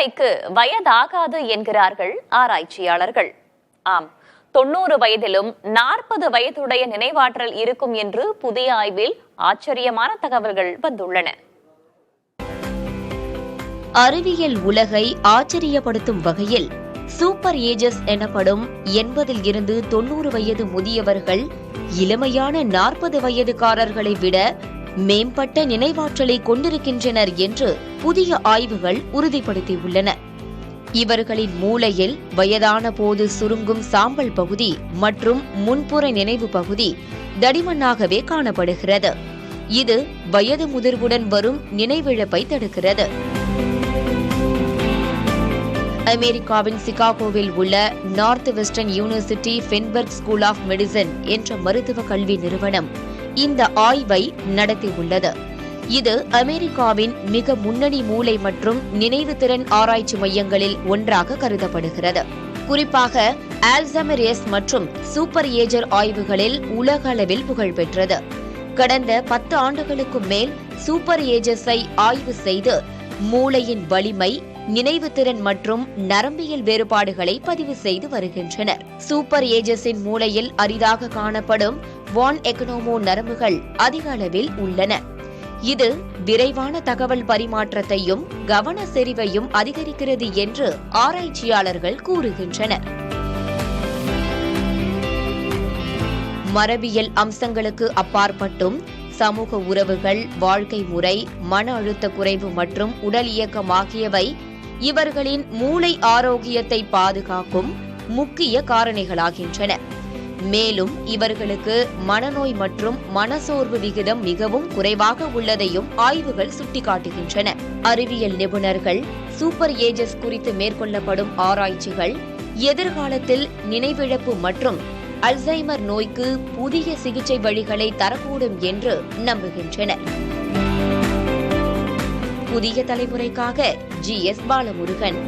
மூளைக்கு வயதாகாது என்கிறார்கள் ஆராய்ச்சியாளர்கள். ஆம், 90 வயதிலும் 40 வயதுடைய நினைவாற்றல் இருக்கும் என்று புதிய ஆய்வில் ஆச்சரியமான தகவல்கள் வந்துள்ளன. அறிவியல் உலகை ஆச்சரியப்படுத்தும் வகையில் சூப்பர் ஏஜஸ் எனப்படும் 80 இருந்து 90 வயது முதியவர்கள் இளமையான 40 வயதுக்காரர்களை விட மேம்பட்ட நினைவாற்றலை கொண்டிருக்கின்றனர் என்று புதிய ஆய்வுகள் உறுதிப்படுத்தியுள்ளன. இவர்களின் மூளையில் வயதான போது சுருங்கும் சாம்பல் பகுதி மற்றும் முன்புற நினைவு பகுதி தடிமனாகவே காணப்படுகிறது. இது வயது முதிர்வுடன் வரும் நினைவிழப்பை தடுக்கிறது. அமெரிக்காவின் சிகாகோவில் உள்ள north western university Feinberg school of medicine என்ற மருத்துவ கல்வி நிறுவனம் இந்த ஆய்வை நடத்தியுள்ளது. இது அமெரிக்காவின் மிக முன்னணி மூளை மற்றும் நினைவுத்திறன் ஆராய்ச்சி மையங்களில் ஒன்றாக கருதப்படுகிறது. குறிப்பாக ஆல்சைமர் மற்றும் சூப்பர் ஏஜர் ஆய்வுகளில் உலக அளவில் புகழ்பெற்றது. கடந்த 10 ஆண்டுகளுக்கு மேல் சூப்பர் ஏஜர்ஸை ஆய்வு செய்து மூளையின் வலிமை, நினைவுத்திறன் மற்றும் நரம்பியல் வேறுபாடுகளை பதிவு செய்து வருகின்றனர். சூப்பர் ஏஜர்ஸின் மூளையில் அரிதாக காணப்படும் வான் எக்கனோமோ நரம்புகள் அதிக அளவில் உள்ளன. இது விரைவான தகவல் பரிமாற்றத்தையும் கவன செறிவையும் அதிகரிக்கிறது என்று ஆராய்ச்சியாளர்கள் கூறுகின்றனர். மரபியல் அம்சங்களுக்கு அப்பாற்பட்டும் சமூக உறவுகள், வாழ்க்கை முறை, மன அழுத்த குறைவு மற்றும் உடல் இயக்கம் ஆகியவை இவர்களின் மூளை ஆரோக்கியத்தை பாதுகாக்கும் முக்கிய காரணிகளாகின்றன. மேலும் இவர்களுக்கு மனநோய் மற்றும் மனசோர்வு விகிதம் மிகவும் குறைவாக உள்ளதையும் ஆய்வுகள் சுட்டிக்காட்டுகின்றன. அறிவியல் நிபுணர்கள் சூப்பர் ஏஜஸ் குறித்து மேற்கொள்ளப்படும் ஆராய்ச்சிகள் எதிர்காலத்தில் நினைவிழப்பு மற்றும் அல்சைமர் நோய்க்கு புதிய சிகிச்சை வழிகளை தரக்கூடும் என்று நம்புகின்றனர். புதிய தலைமுறைக்காக GS பாலமுருகன்.